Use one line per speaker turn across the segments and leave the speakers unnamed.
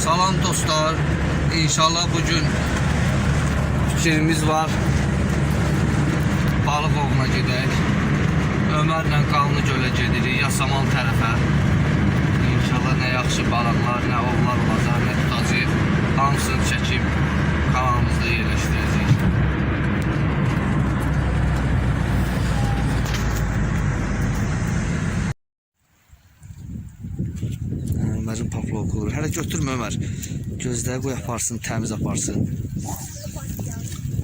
Salam dostlar. İnşallah bugün fikrimiz var. Balıq ovuna gedək. Ömərlə Qanlı gölə gedirik, Yasamal tərəfə. İnşallah nə yaxşı balıqlar, nə ovlar olacaq, nə tutacaq. Hamısını çəkib kanalımızda yerləşdirəcəyik. Ömər'in paploku olur. Hələ götürmə Ömər. Gözləri qoy aparsın, təmiz aparsın.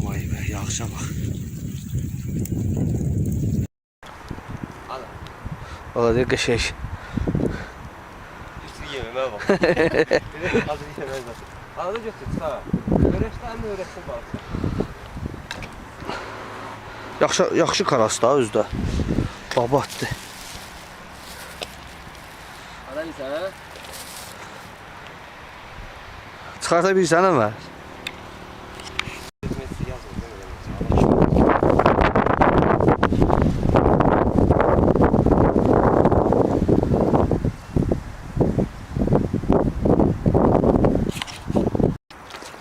Vay be, yağışa bax. Ola deyir qəşək.
Üstü yememə bax. Hazır yememə bax. Arada götür, sağ. Öyrəşdən mi öyrəşsin balıqsa?
Yaxşı karası da özdə. Babatdır.
Adam isə, hə?
Çıxarta bilirsən Ömər?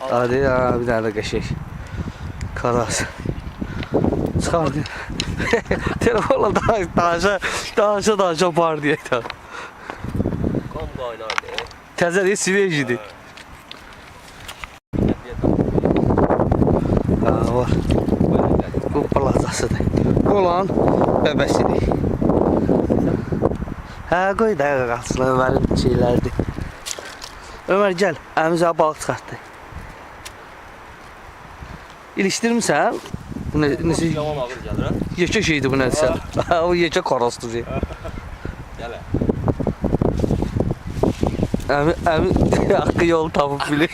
Hadi ya, bir tane de qəşək. Karas. Çıxardı. Telefonla danışa var deyək də.
Kombaynar deyək.
Təzə deyək, Svejidi. Var. Bu balazasıdır. Bu olan bəbəsidir. Hə, qoy da qalsın Ömərin şeylərdir. Ömər gəl, əmizə balıq çıxartdı. İlişdirmirsən? Bu necə?
Yaman ağır gəlir, hə?
Yekə şeydir bu nədirsə? O yekə karasdır.
Gələ.
Əmi haqqı yol tapıb bilir.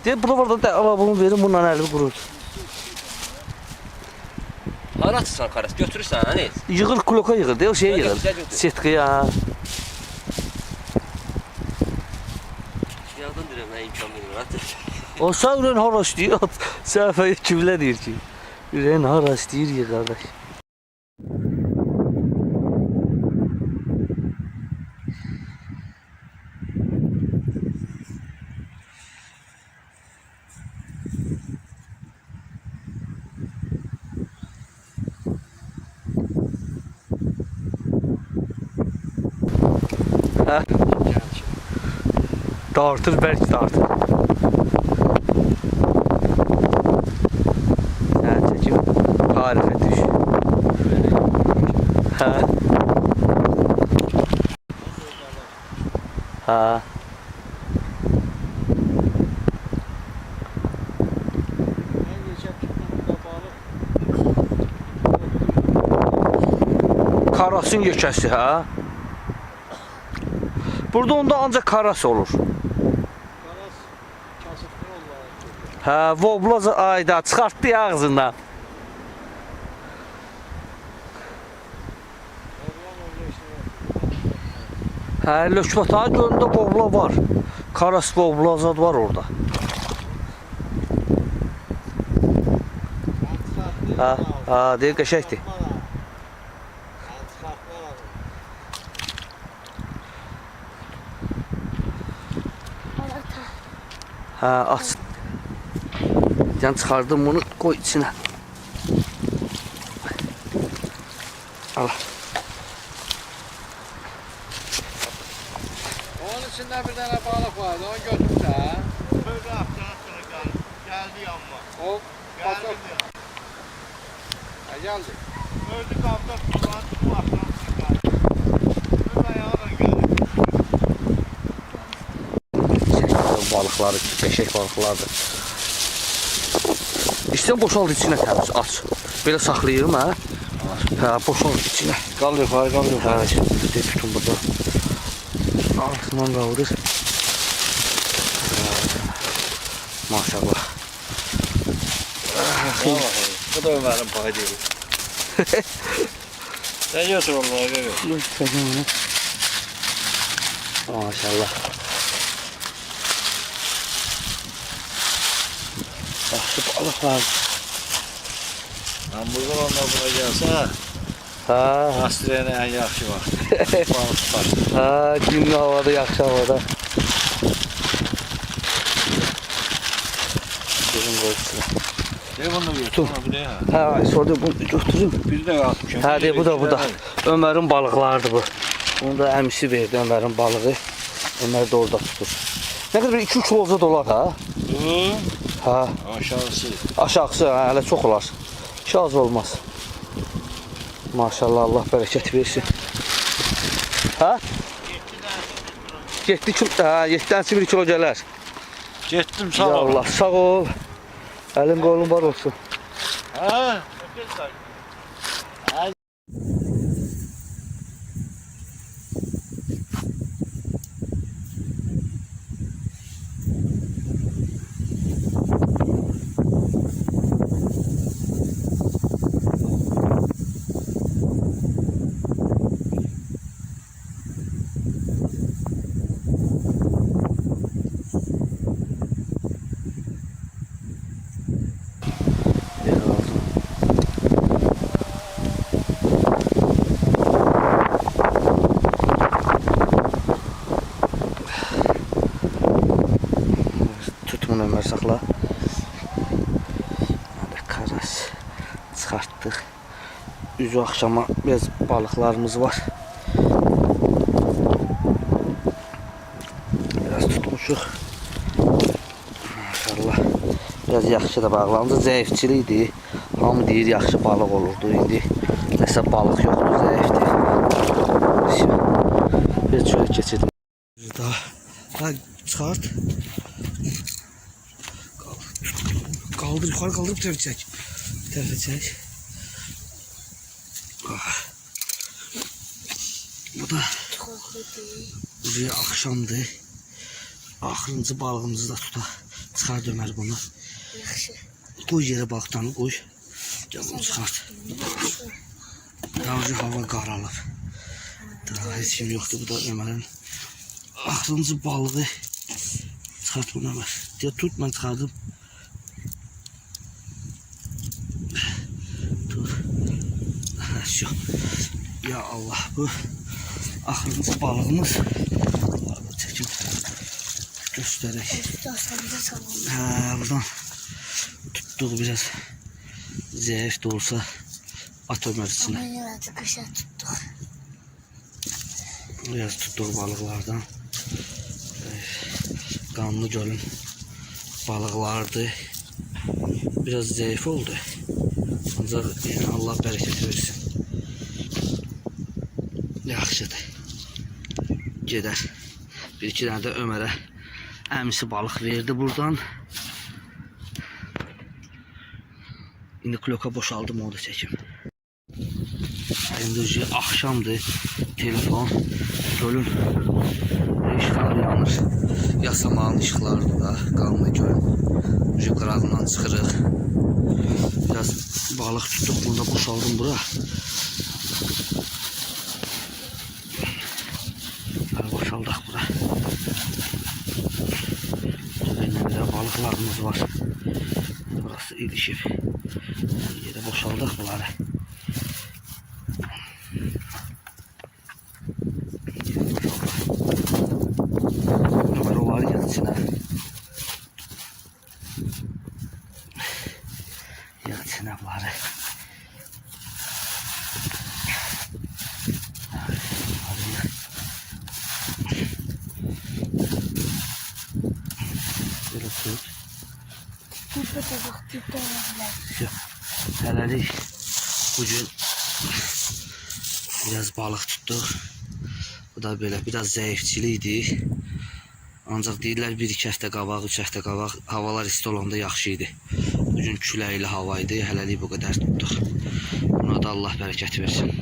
Deyir, burada da bunu verin, bundan əlimi qurur.
Hara atırsan karas? Götürürsən, hə ne?
Yığır, kuloka yığır, deyil, o şeye yığır. Setkiyə.
Yağdan deyirəm, mən imkan bilmir, atır.
O sağ ürən hara istəyir, səhəfəyə kimlə deyir ki? Ürən hara istəyir, yığ qardaş. Dartır, belki dartır. Sen çekim tarife düş. Ha. Ha. Karasın yekəsi, ha? Burada onda ancaq karas olur.
Karas kasıtlı onlar.
Hə, vobloz ayda çıxartdı ya ağzından. Hə, Lökbatağı gölündə vobla var. Karas voblazad var orada. Ha, deyir qəşəkdir. Ha, aç. Can çıxardım bunu, koy içine. Al.
Onun içinde bir tane balık vardı, onu götürsen.
Böyle yapacağız sonra geldi yanma.
O
Geldi
balık.
diyor.
Ha, geldi.
Öldü kapta kullandı bu akşam çıkardı. Böyle ayağına geldi.
Balıqları, qəşək balıqlardır. İstəyən boşalt içinə təmiz, aç. Belə saxlayırım, hə? Hə, boşalt içinə.
Qal yuxarı, qal yuxarı.
Hə, bütün burada. Altından qaldır. Maşallah.
Bu da Ömer'in payı değil. Sen götür onları, görüyor.
Maşallah. Yaxşı balıq var.
Hamburger onunla buna gelse,
Ha,
Astriyana en yaxşı vaxt. Balık tutar.
ha, günlü havada, yaxşı havada. Gözüm qoysun.
Ne bunu götür?
Tut.
Bu ne ya?
Ha, sonra bunu götürüm.
Bir de atmışım.
Ha, de, bu da. Ömer'in balıqlarıdır bu. Bunu da əmisi verdi, Ömer'in balığı. Ömer de orada tutur. Ne kadar 2-3 kilo olsa da olar ha?
Bu
Ha,
aşağısı.
aşağısı ha, hələ çox olar. Hiç az olmaz. Maşallah, Allah bərəkət versin. Ha? 7 kilo, ha, 7 tanesi 1 kilo gələr.
Getdim sağ
Ya
ol.
Allah, sağ ol. Elin qolun var olsun.
Ha?
Tut bunu Ömer, saxla. Hadi karas çıxartdıq. Üzü axşama biraz balıqlarımız var. Biraz tutmuşuq. Maşallah. Biraz yaxşı da bağlandı. Zəifçilik idi. Hamı deyir yaxşı balıq olurdu. İndi nəsə balıq yoxdur, zəifdir. Bir çörək keçirdim. Ha, çıxart. Kaldır, yukarı kaldırıp tarafa çek. Tarafa çek. Ah. Bu da buraya akşamdı. Axırıncı balığımızı da tuta. Çıxart Ömer bunu. Koy yere balıqdan koy. Gel bunu çıxart. Daha önce hava qaralır. Daha heç kim yoxdur. Bu da Ömer'in axırıncı balığı. Çıxart bunu Ömer. Diye tut, ben çıxardım. Şu. Ya Allah, bu axırıncı balığımız. Çekim göstererek. Ha, buradan tuttuğu biraz zayıf da olsa at Ömer içine. Biraz tuttuğu balıklardan kanlı gölün balıklardı. Biraz zayıf oldu. Ancaq yəni Allah bərəkət versin. Yaxşıdır. Gedər. Bir-iki dənə də Ömərə əmisi balıq verdi buradan. İndi kloka boşaldım, onu da çəkim. İndi axşamdır. Telefon gölün işıqları yanır. Yasamağın işıqlarıdır da. Qanlı göl. Qırağından çıxırıq. Biraz balık tuttuk, bunu da boşaldım bura. Boşaldık bura. Güzel balıklarımız var. Burası ilişip. Yere boşaldık bunları. Ömer oları yaz içine. Yaz içine bunları. Böyle tut. Şu, hələlik bugün biraz balık tuttuk. Bu da böyle biraz zəifçilikdir. Ancaq deyirlər 1-2 həftə qabaq, 3 həftə qabaq havalar isti olanda yaxşı idi. Bugün küləkli hava idi, hələlik bu qədər tutduq. Buna da Allah bərəkət versin.